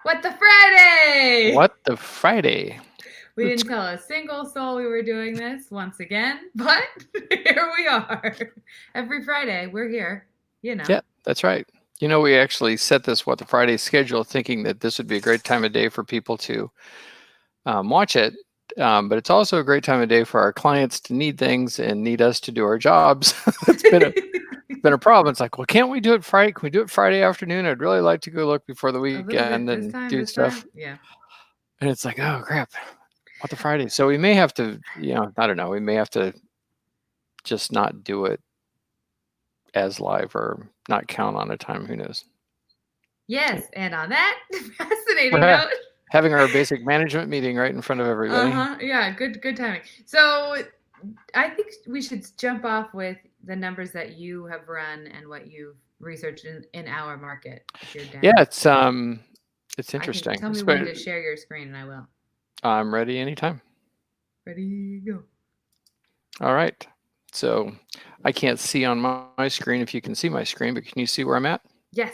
What the Friday? What the Friday? We didn't tell a single soul we were doing this once again, but here we are. Every Friday, we're here, you know. Yeah, that's right. You know, we actually set this What the Friday schedule thinking that this would be a great time of day for people to watch it. But it's also a great time of day for our clients to need things and need us to do our jobs. It's been a problem. It's like, well, can't we do it Friday? Can we do it Friday afternoon? I'd really like to go look before the A little weekend bit and do this stuff. time. Yeah. And it's like, oh crap, what the Friday? So we may have to, I don't know, we may have to just not do it as live or not count on a time. Who knows? Yes, and on that fascinating We're note. having our basic management meeting right in front of everybody. Uh-huh. Yeah, good timing. So I think we should jump off with the numbers that you have run and what you've researched in our market, if you're Yeah, down. it's I can interesting. tell me when to share your screen and I will. I'm ready anytime. Ready, go. All right. So I can't see on my screen if you can see my screen, but can you see where I'm at? Yes,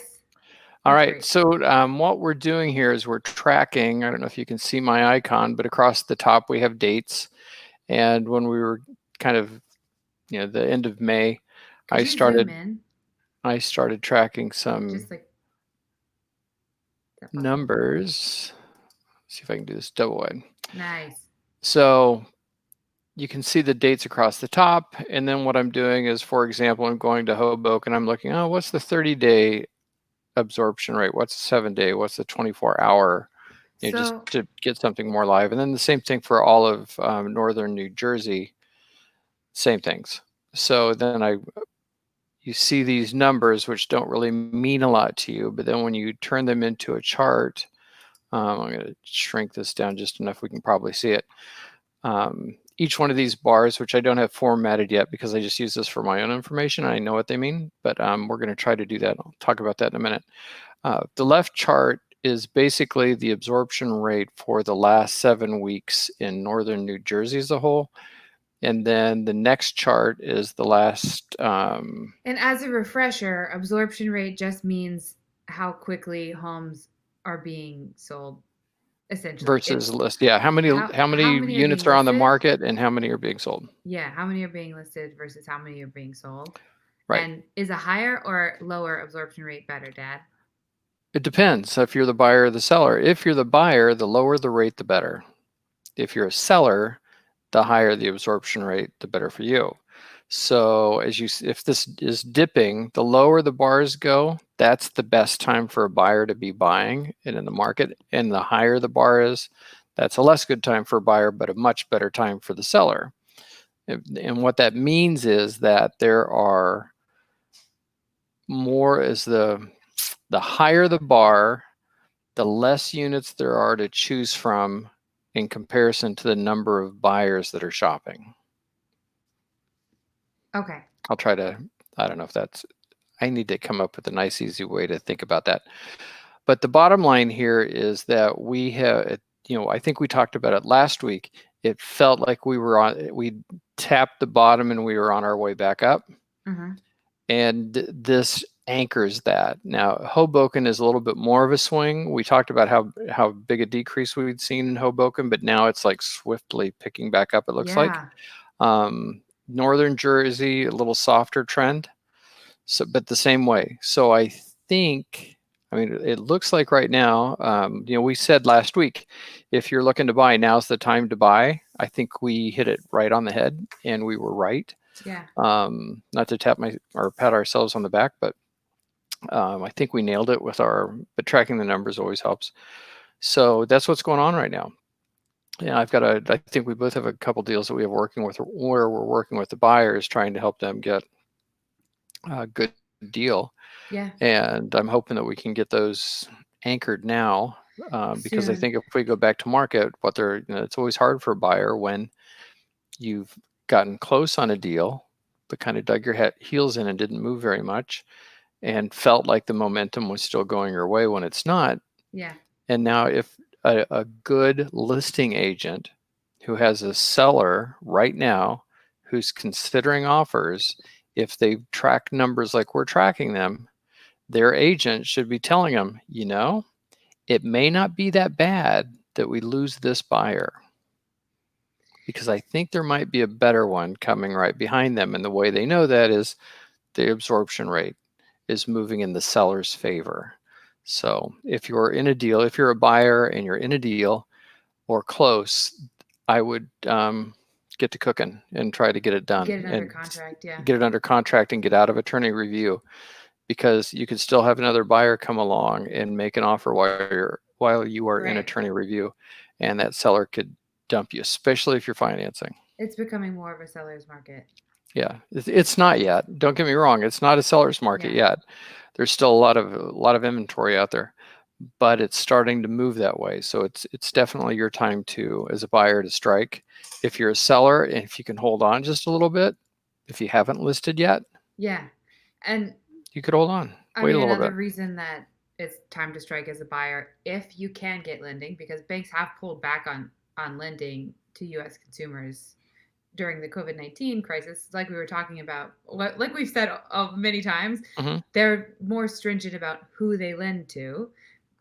All that's right. great. So what we're doing here is we're tracking. I don't know if you can see my icon, but across the top we have dates. And when we were kind of, the end of May, Could I you zoom started in? I started tracking some Just like, is that possible? numbers. Let's see if I can do this double wide. Nice. So you can see the dates across the top. And then what I'm doing is, for example, I'm going to Hoboken. I'm looking, oh, what's the 30-day absorption rate? What's the 7-day? What's the 24-hour? Just So, to get something more live. And then the same thing for all of northern New Jersey, same things. So then you see these numbers, which don't really mean a lot to you, but then when you turn them into a chart, I'm going to shrink this down just enough we can probably see it. Each one of these bars, which I don't have formatted yet because I just use this for my own information, I know what they mean, but we're going to try to do that. I'll talk about that in a minute. The left chart is basically the absorption rate for the last 7 weeks in northern New Jersey as a whole. And then the next chart is the last. and as a refresher, absorption rate just means how quickly homes are being sold, essentially. Versus It's list. Yeah, how many how many are being units are on the listed? market and how many are being sold? Yeah, how many are being listed versus how many are being sold? Right. And is a higher or lower absorption rate better, Dad? It depends if you're the buyer or the seller. If you're the buyer, the lower the rate, the better. If you're a seller, the higher the absorption rate, the better for you. So if this is dipping, the lower the bars go, that's the best time for a buyer to be buying it in the market. And the higher the bar is, that's a less good time for a buyer, but a much better time for the seller. And what that means is that there are more as the higher the bar, the less units there are to choose from in comparison to the number of buyers that are shopping. Okay. I'll try to, I don't know if that's, I need to come up with a nice, easy way to think about that. But the bottom line here is that we have, I think we talked about it last week. It felt like we tapped the bottom and we were on our way back up. Mm-hmm. And this anchors that. Now, Hoboken is a little bit more of a swing. We talked about how big a decrease we'd seen in Hoboken, but now it's like swiftly picking back up, it looks like. Yeah. Northern Jersey, a little softer trend, so but the same way. So I think, I mean, it looks like right now, we said last week, if you're looking to buy, now's the time to buy. I think we hit it right on the head, and we were right. Yeah. Not to pat ourselves on the back, but I think we nailed it but tracking the numbers always helps. So that's what's going on right now. Yeah, I think we both have a couple deals that we have working with where we're working with the buyers, trying to help them get a good deal. Yeah. And I'm hoping that we can get those anchored now, because I Soon. think if we go back to market, it's always hard for a buyer when you've gotten close on a deal, but kind of dug your heels in and didn't move very much and felt like the momentum was still going your way when it's not. Yeah. And now if a good listing agent who has a seller right now who's considering offers, if they track numbers like we're tracking them, their agent should be telling them, it may not be that bad that we lose this buyer, because I think there might be a better one coming right behind them. And the way they know that is the absorption rate is moving in the seller's favor. So if you're in a deal, if you're a buyer and you're in a deal or close, I would get to cooking and try to get it done Get it under and contract, yeah. get it under contract and get out of attorney review, because you could still have another buyer come along and make an offer while you are in Right. attorney review, and that seller could dump you, especially if you're financing. It's becoming more of a seller's market. Yeah, it's not yet. Don't get me wrong. It's not a seller's market Yeah. yet. There's still a lot of inventory out there, but it's starting to move that way. So it's definitely your time to, as a buyer, to strike. If you're a seller, and if you can hold on just a little bit, if you haven't listed yet, Yeah. And you could hold on. Wait a little another bit. reason that it's time to strike as a buyer, if you can get lending, because banks have pulled back on lending to U.S. consumers during the COVID-19 crisis, like we were talking about, like we've said many times, they're more stringent about who they lend to.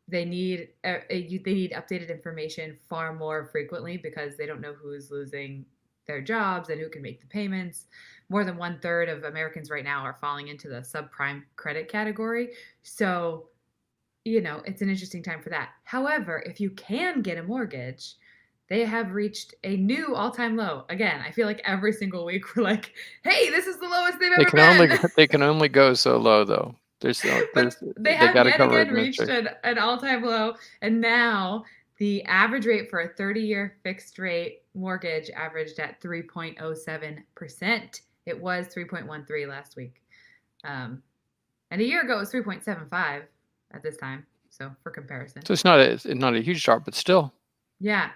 They need updated information far more frequently because they don't know who's losing their jobs and who can make the payments. More than 1/3 of Americans right now are falling into the subprime credit category. So, it's an interesting time for that. However, if you can get a mortgage, they have reached a new all-time low. Again, I feel like every single week we're like, hey, this is the lowest they've ever been. They can only go so low, though. They They have got to yet cover again reached administration. an all-time low, and now the average rate for a 30-year fixed rate mortgage averaged at 3.07%. It was 3.13 last week, and a year ago it was 3.75 at this time. So for comparison, So it's not a huge drop, but still, yeah,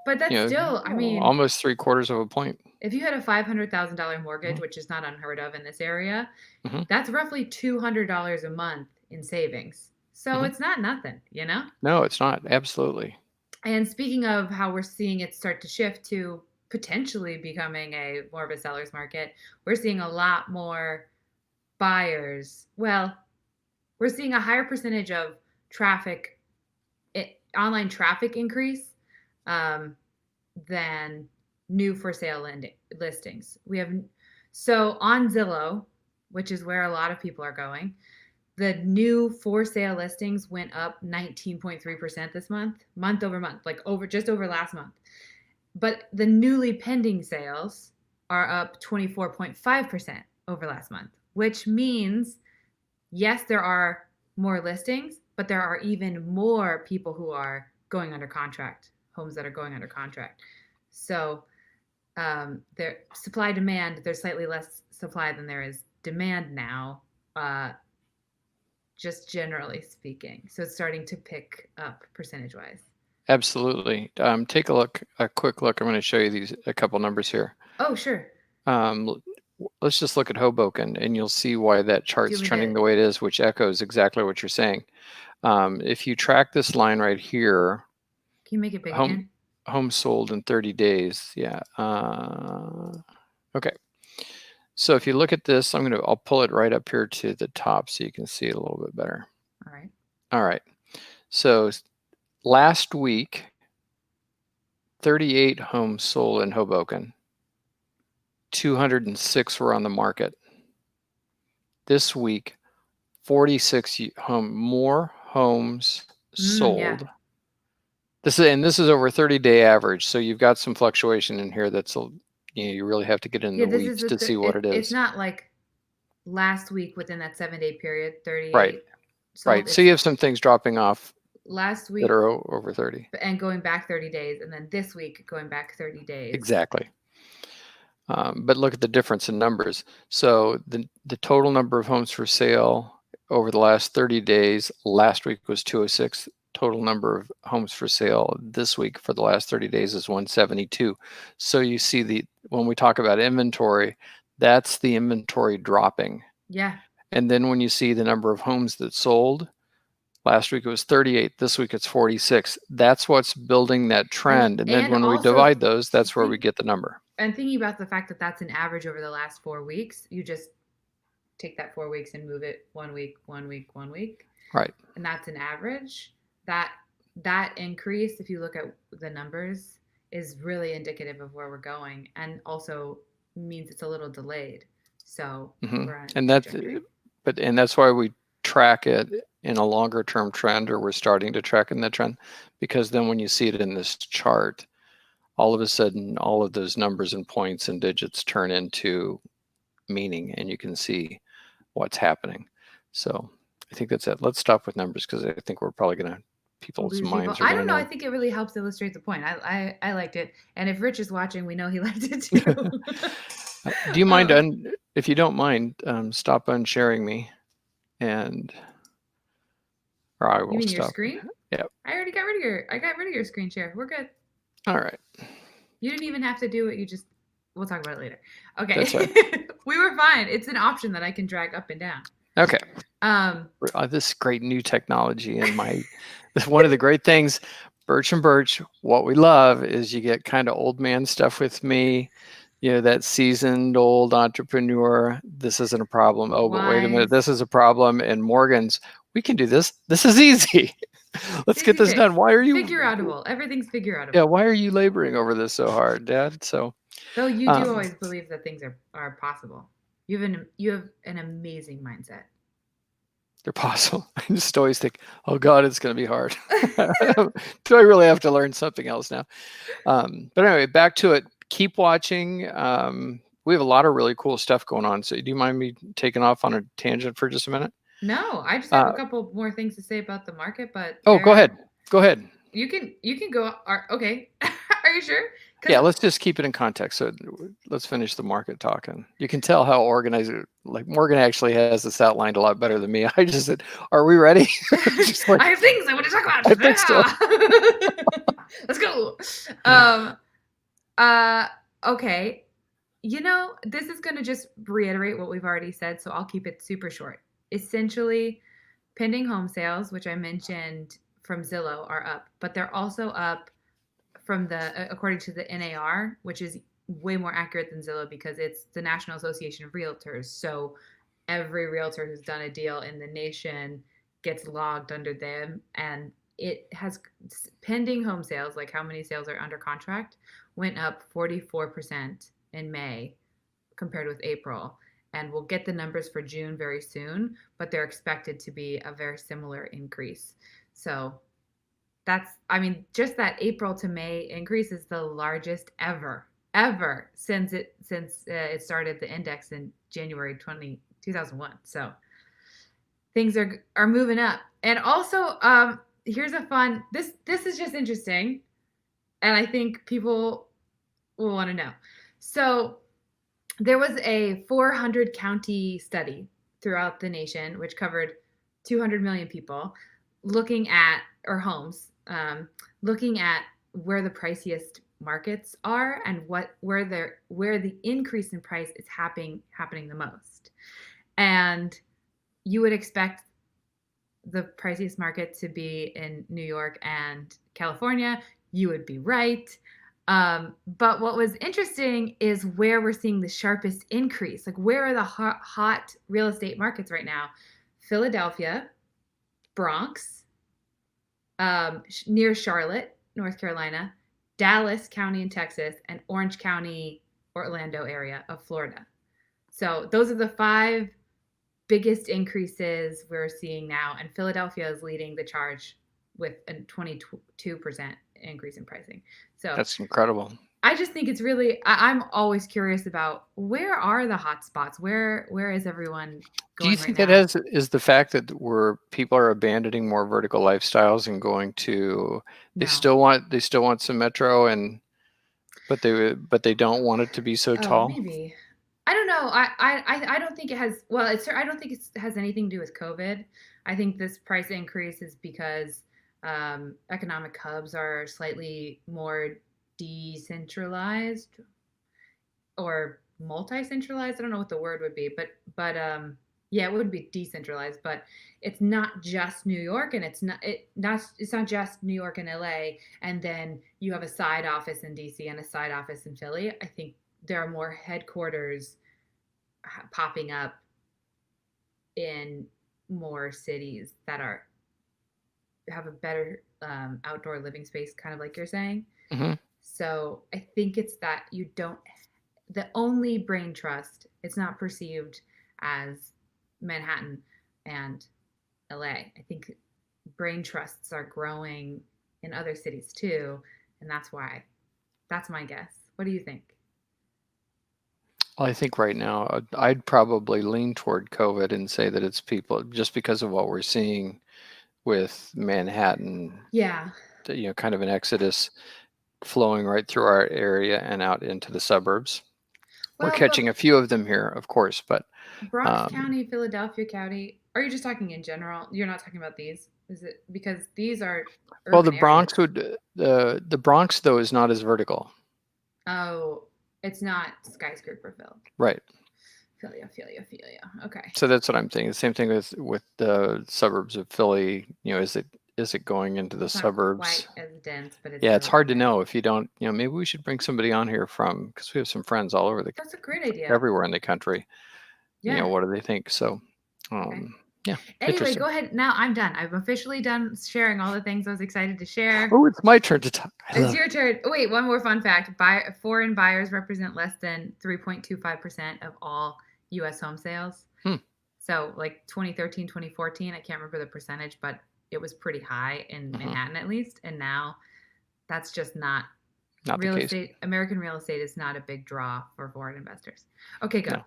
but that's still, I mean, almost 3/4 of a point. if you had a $500,000 mortgage, which is not unheard of in this area, Mm-hmm. that's roughly $200 a month in savings. So it's not nothing, No, it's not. Absolutely. And speaking of how we're seeing it start to shift to potentially becoming more of a seller's market, we're seeing a lot more buyers. Well, we're seeing a higher percentage of online traffic increase than new for sale listings. So on Zillow, which is where a lot of people are going, the new for sale listings went up 19.3% this month over month, like just over last month. But the newly pending sales are up 24.5% over last month, which means, yes, there are more listings, but there are even more people who are going under contract, homes that are going under contract. So their supply demand, there's slightly less supply than there is demand now, just generally speaking. So it's starting to pick up percentage wise. Absolutely. Take a quick look. I'm going to show you a couple numbers here. Oh, sure. Let's just look at Hoboken, and you'll see why that chart's trending the way it is, which echoes exactly what you're saying. If you track this line right here, can you make it big again? Homes sold in 30 days. Yeah. Okay. So if you look at this, I'll pull it right up here to the top so you can see it a little bit better. All right. All right. So last week, 38 homes sold in Hoboken. 206 were on the market. This week, 46 more homes sold. Yeah. This is over a 30-day average, so you've got some fluctuation in here. You really have to get in the weeds to see what it is. It's not like last week within that 7-day period, 38. Right. Right. So you have some things dropping off last week that are over 30 and going back 30 days, and then this week going back 30 days. Exactly. But look at the difference in numbers. So the total number of homes for sale over the last 30 days, last week was 206. Total number of homes for sale this week for the last 30 days is 172. So you see when we talk about inventory, that's the inventory dropping. Yeah. And then when you see the number of homes that sold, last week it was 38. This week it's 46. That's what's building that trend. And then when we divide those, that's where we get the number. And thinking about the fact that that's an average over the last 4 weeks, you just take that 4 weeks and move it 1 week, 1 week, 1 week. Right. And that's an average. That that increase, if you look at the numbers, is really indicative of where we're going, and also means it's a little delayed. So we're on And a that's trajectory. and that's why we track it in a longer term trend, or we're starting to track in the trend, because then when you see it in this chart, all of a sudden all of those numbers and points and digits turn into meaning, and you can see what's happening. So I think that's it. Let's stop with numbers, because I think we're probably gonna people's Lose people. minds are I gonna don't know. know. I think it really helps illustrate the point. I liked it, and if Rich is watching, we know he liked it too. Do you mind, Oh, if you don't mind, stop unsharing me, and or I you will mean your stop. screen? Yeah. I already got rid of your. I got rid of your screen share. We're good. All right. You didn't even have to do it. You just. We'll talk about it later. That's Okay. fine. We were fine. It's an option that I can drag up and down. Okay. Um. This great new technology, and one of the great things, Burch and Burch, what we love is you get kind of old man stuff with me, that seasoned old entrepreneur. This isn't a problem. Oh, but wait a minute, Wise. this is a problem. And Morgan's, we can do this. This is easy. Let's get Easy this done. fix. Why are you? Figure outable. Everything's figure Yeah, outable. why are you laboring over this so hard, Dad? So, Though you do um, always believe that things are possible. You have an amazing mindset. they're possible. I just always think, oh God, it's going to be hard. Do I really have to learn something else now? But anyway, back to it. Keep watching. We have a lot of really cool stuff going on. So do you mind me taking off on a tangent for just a minute? No, I just have a couple more things to say about the market, but Oh, go ahead. Go ahead. you can go. Okay, are you sure? Yeah, let's just keep it in context. So let's finish the market talking. You can tell how organized, like Morgan actually has this outlined a lot better than me. I just said, are we ready? Just like, I have things I want to talk about. I think so. Let's go. Okay. This is going to just reiterate what we've already said, so I'll keep it super short. Essentially, pending home sales, which I mentioned from Zillow, are up, but they're also up from according to the NAR, which is way more accurate than Zillow because it's the National Association of Realtors. So every realtor who's done a deal in the nation gets logged under them, and it has pending home sales, like how many sales are under contract, went up 44% in May compared with April. And we'll get the numbers for June very soon, but they're expected to be a very similar increase. So just that April to May increase is the largest ever since it started the index in January 2001. So things are moving up. And also, here's a fun. This is just interesting, and I think people will want to know. So there was a 400 county study throughout the nation, which covered 200 million people, looking at or homes, looking at where the priciest markets are and where the increase in price is happening the most. And you would expect the priciest market to be in New York and California. You would be right. But what was interesting is where we're seeing the sharpest increase. Like, where are the hot real estate markets right now? Philadelphia, Bronx, near Charlotte, North Carolina, Dallas County in Texas, and Orange County, Orlando area of Florida. So those are the 5 biggest increases we're seeing now, and Philadelphia is leading the charge with a 22% increase in pricing. So That's incredible. I just think it's really. I'm always curious about where are the hot spots. Where is everyone Do you going right think that now? is the fact that people are abandoning more vertical lifestyles and going to No. they still want some metro, and but they don't want it to be so Oh, tall? maybe. I don't know. I don't think it has. Well, I don't think it has anything to do with COVID. I think this price increase is because economic hubs are slightly more decentralized or multi-centralized. I don't know what the word would be, but yeah, it would be decentralized. But it's not just New York, and it's not just New York and LA, and then you have a side office in DC and a side office in Philly. I think there are more headquarters popping up in more cities that are have a better outdoor living space, kind of like you're saying. Hmm. So I think it's that you don't, the only brain trust, it's not perceived as Manhattan and LA. I think brain trusts are growing in other cities too, and that's why. That's my guess. What do you think? Well, I think right now I'd probably lean toward COVID and say that it's people just because of what we're seeing with Manhattan, Yeah. kind of an exodus flowing right through our area and out into the suburbs. We're Well, catching but a few of them here, of course, but Bronx um, County, Philadelphia County, are you just talking in general? You're not talking about these? Is it because these are well, the urban areas? Bronx would the Bronx though is not as vertical, Oh, it's not skyscraper filled. right? Philia. Okay. So that's what I'm thinking. The same thing with the suburbs of Philly. Is it going into the It's not suburbs? quite as dense, but it's Yeah, it's still hard to there. know if you don't. Maybe we should bring somebody on here from because we have some friends all over That's a great idea. everywhere in the country. Yeah. What do they think? So, Okay. yeah, Anyway, interesting. go ahead. Now I'm done. I'm officially done sharing all the things I was excited to share. Oh, it's my turn to talk. I It's love your it. turn. Oh, wait, one more fun fact. Foreign buyers represent less than 3.25% of all US home sales. Hmm, So, like 2013, 2014, I can't remember the percentage, but it was pretty high in mhm. Manhattan at least. And now that's just not Not the real case. estate. American real estate is not a big draw for foreign investors. Okay, go. No,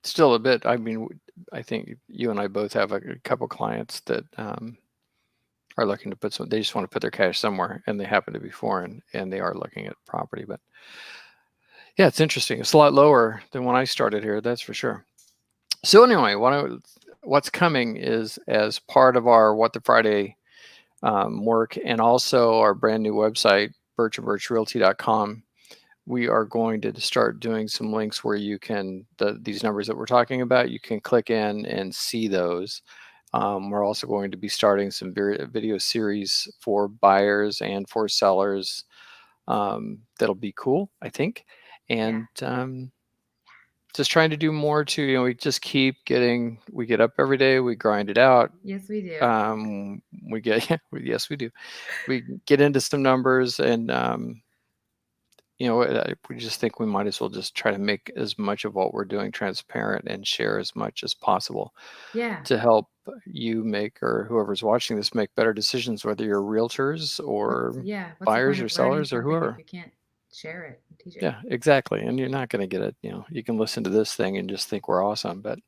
still a bit. I mean, I think you and I both have a couple clients that are looking to put some. They just want to put their cash somewhere, and they happen to be foreign, and they are looking at property. But yeah, it's interesting. It's a lot lower than when I started here. That's for sure. So anyway, what's coming is as part of our What the Friday work and also our brand new website, birchandbirchrealty.com. We are going to start doing some links where you can, these numbers that we're talking about, you can click in and see those. We're also going to be starting some video series for buyers and for sellers. That'll be cool, I think. Yeah. And just trying to do more to, we just we get up every day, we grind it out. Yes, we do. We get, yes, we do. We get into some numbers and, we just think we might as well just try to make as much of what we're doing transparent and share as much as possible Yeah. to help you make or whoever's watching this make better decisions, whether you're realtors or What's the point buyers or of learning sellers or something if whoever. you can't share it and teach it? Yeah, exactly. And you're not going to get it. You can listen to this thing and just think we're awesome, but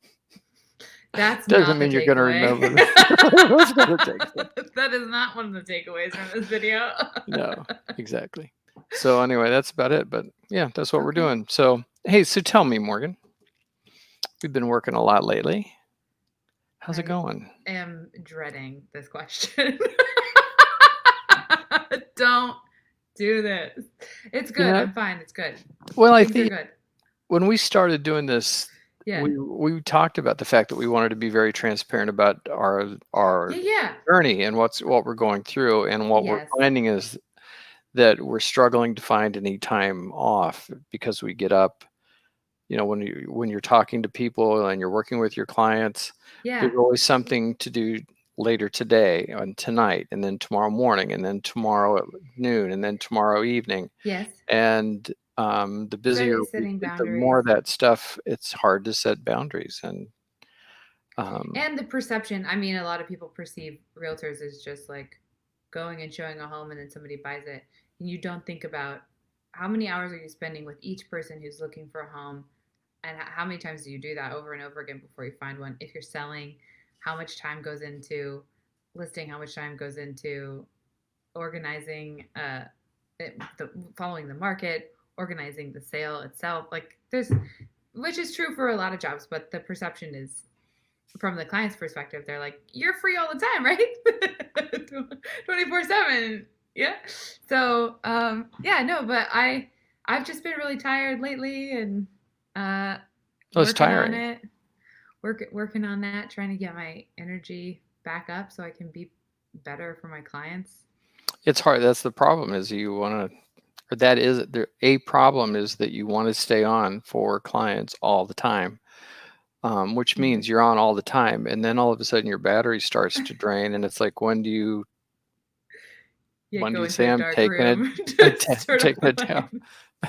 That's doesn't not the mean you're going to takeaway. remember. That's not a takeaway. That is not one of the takeaways from this video. No, exactly. So anyway, that's about it. But yeah, that's what we're Okay. doing. So hey, so tell me, Morgan, we've been working a lot lately. How's it I going? am dreading this question. Don't do this. It's You good. know, I'm fine. It's good. well, I Things are think good. when we started doing this, Yeah. we talked about the fact that we wanted to be very transparent about our Yeah. journey and what we're going through, and what we're Yes. finding is that we're struggling to find any time off because we get up, when you're talking to people and you're working with your clients, Yeah. there's always something to do later today and tonight and then tomorrow morning and then tomorrow at noon and then tomorrow evening. Yes. And the busier we Setting get, the more boundaries. of that stuff, it's hard to set boundaries. And um, And the perception, I mean, a lot of people perceive realtors as just like going and showing a home and then somebody buys it. And you don't think about how many hours are you spending with each person who's looking for a home, and how many times do you do that over and over again before you find one? If you're selling, how much time goes into listing, how much time goes into organizing, following the market, organizing the sale itself. Like there's, which is true for a lot of jobs, but the perception is from the client's perspective, they're like, you're free all the time, right? 24/7. Yeah. So, yeah, no, but I've just been really tired lately and it's working on tiring. it, working on that, trying to get my energy back up so I can be better for my clients. It's hard. That's the problem is you want to, or that is a problem is that you want to stay on for clients all the time. Which Mm-hmm. means you're on all the time, and then all of a sudden your battery starts to drain, and it's like, when do you Yeah, Monday go to into say a I'm dark taking it, room to start a taking it down. line.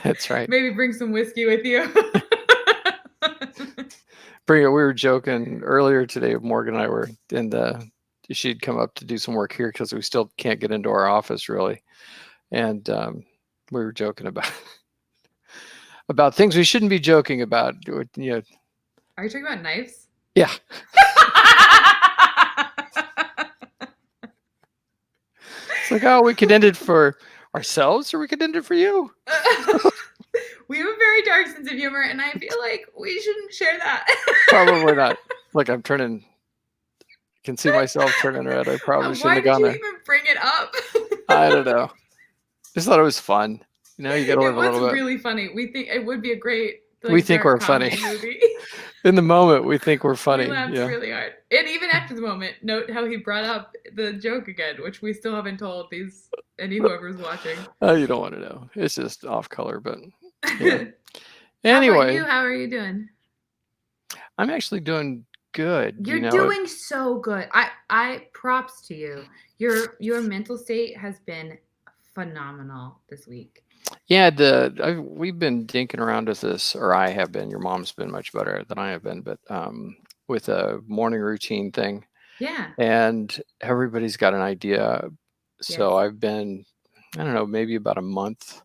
That's right. Maybe bring some whiskey with you. We were joking earlier today. Morgan and I were in the. She'd come up to do some work here because we still can't get into our office really, and we were joking about things we shouldn't be joking about. You know, Are you talking about knives? yeah. It's like, oh, we could end it for ourselves or we could end it for you. We have a very dark sense of humor, and I feel like we shouldn't share that. Probably not. Look, I'm turning. I can see myself turning red. I probably shouldn't Why have did gone you there. even bring it up? I don't know. Just thought it was fun. You know, you got to live It a little was bit. really funny. We think it would be a great We think we're dark funny. comedy movie. In the moment, we think we're funny. We laughed Yeah. really hard. And even after the moment, note how he brought up the joke again, which we still haven't told whoever's watching. You don't want to know. It's just off color, but yeah. How about Anyway, you? How are you doing? I'm actually doing good. You're doing so good. I props to you. Your mental state has been phenomenal this week. Yeah, we've been dinking around with this, or I have been. Your mom's been much better than I have been, but with a morning routine thing. Yeah. And everybody's got an idea. So Yes. I've been, I don't know, maybe about a month.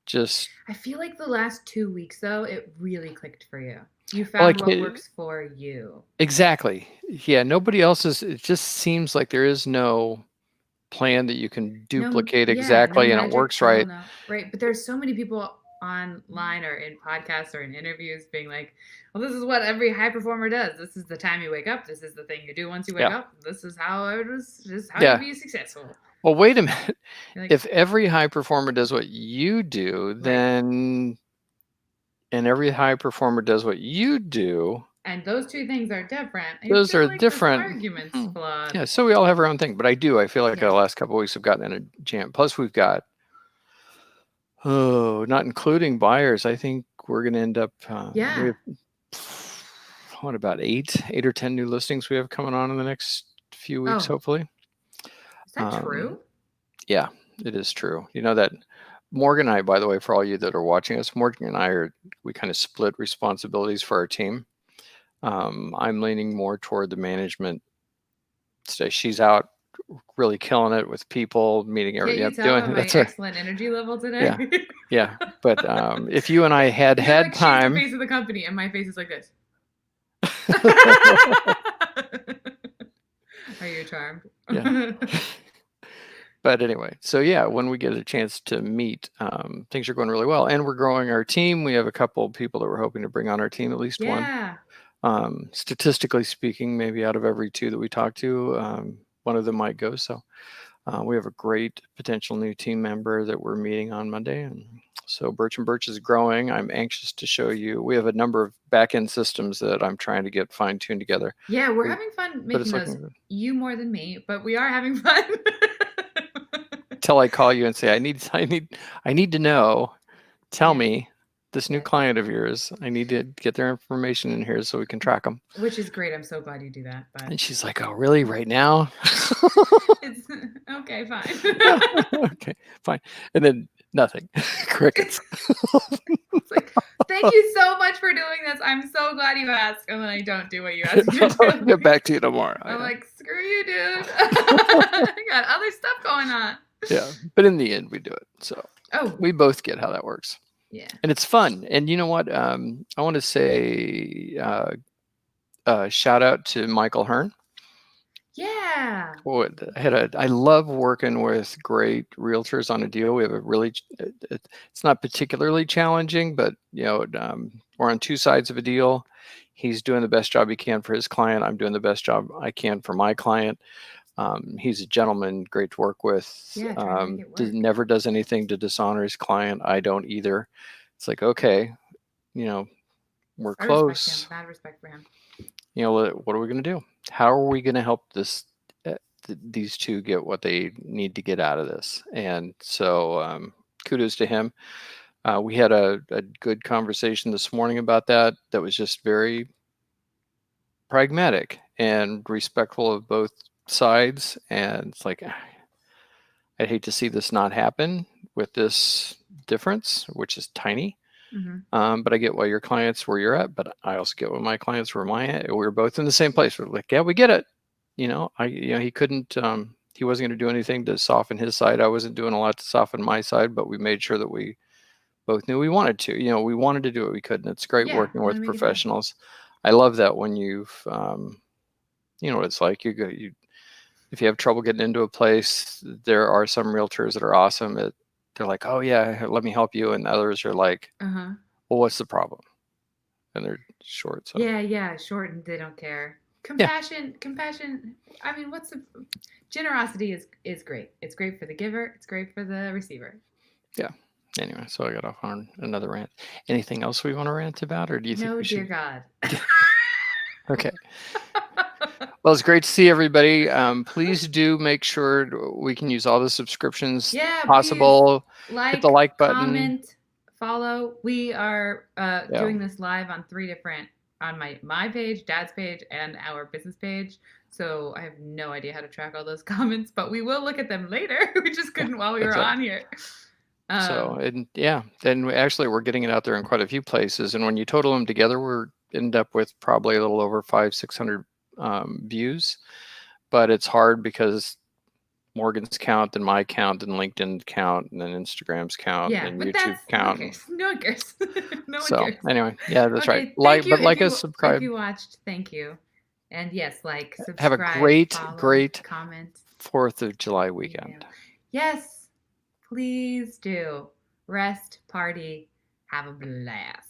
Just I feel like the last 2 weeks though, it really clicked for you. You found what works for you. Exactly. Yeah, nobody else's. It just seems like there is no plan that you can duplicate exactly and it works right. No. Right. But there's so many people online or in podcasts or in interviews being like, well, this is what every high performer does. This is the time you wake up. This is the thing you do once you wake up. This is how you be successful. Well, wait a minute. Like, if every high performer does what you do, then and every high performer does what you do. And those two things are different. Those are different. Arguments flawed. Yeah, so we all have our own thing, but I feel like the last couple of weeks have gotten in a jam. Plus, we've got not including buyers. I think we're going to end up. We have, what about eight or 10 new listings we have coming on in the next few weeks, hopefully. Is that true? Yeah, it is true. You know that Morgan and I, by the way, for all you that are watching us, Morgan and I we kind of split responsibilities for our team. I'm leaning more toward the management today. She's out really killing it with people, meeting everything. Can you tell my excellent energy level today? Yeah. But if you and I had time, she's the face of the company, and my face is like this. Are you charmed? Yeah. But anyway, so yeah, when we get a chance to meet, things are going really well, and we're growing our team. We have a couple of people that we're hoping to bring on our team, at least one. Statistically speaking, maybe out of every two that we talk to, one of them might go. So we have a great potential new team member that we're meeting on Monday, and so Burch and Burch is growing. I'm anxious to show you. We have a number of back-end systems that I'm trying to get fine-tuned together. Yeah, we're having fun making those. You more than me, but we are having fun. Till I call you and say, I need to know. Tell me this new client of yours. I need to get their information in here so we can track them. Which is great. I'm so glad you do that. But... And she's like, oh, really? Right now? It's okay, fine. Okay, fine. And then nothing. Crickets. It's like, thank you so much for doing this. I'm so glad you asked. And then I don't do what you asked me to do. I'll get back to you tomorrow. I'm like, screw you, dude. I got other stuff going on. Yeah, but in the end, we do it. So we both get how that works. Yeah. And it's fun. And you know what? I want to say shout out to Michael Hearn. Yeah. I love working with great realtors on a deal. We have it's not particularly challenging, but we're on two sides of a deal. He's doing the best job he can for his client. I'm doing the best job I can for my client. He's a gentleman, great to work with. Yeah, never does anything to dishonor his client. I don't either. It's like, okay, we're close. Mad respect for him. What are we going to do? How are we going to help these two get what they need to get out of this? And so kudos to him. We had a good conversation this morning about that was just very pragmatic and respectful of both sides. And it's like, I'd hate to see this not happen with this difference, which is tiny. But I get why your clients where you're at, but I also get why my clients were at. We were both in the same place. We're like, yeah, we get it. He couldn't, he wasn't going to do anything to soften his side. I wasn't doing a lot to soften my side, but we made sure that we both knew we wanted to. We wanted to do what we could, and it's great working with professionals. I love that when you've, what it's like. If you have trouble getting into a place, there are some realtors that are awesome. They're like, oh yeah, let me help you, and others are like, well, what's the problem? And they're short. So short, and they don't care. Compassion. I mean, generosity is great. It's great for the giver. It's great for the receiver. Yeah. Anyway, so I got off on another rant. Anything else we want to rant about, or do you think we should? No, dear God. Okay. Well, it's great to see everybody. Please do make sure we can use all the subscriptions possible. Hit the like button. Comment, follow. We are doing this live on 3 different, on my page, Dad's page, and our business page. So I have no idea how to track all those comments, but we will look at them later. We just couldn't while we were on here. Then actually we're getting it out there in quite a few places, and when you total them together, we're end up with probably a little over 500-600 views. But it's hard because Morgan's count, and my count, and LinkedIn count, and then Instagram's count, and YouTube count. No one cares. No one cares. Anyway, that's right. Like us, subscribe. If you watched, thank you. And yes, subscribe. Have a great, follow, comment. 4th of July weekend. Yes, please do. Rest, party, have a blast.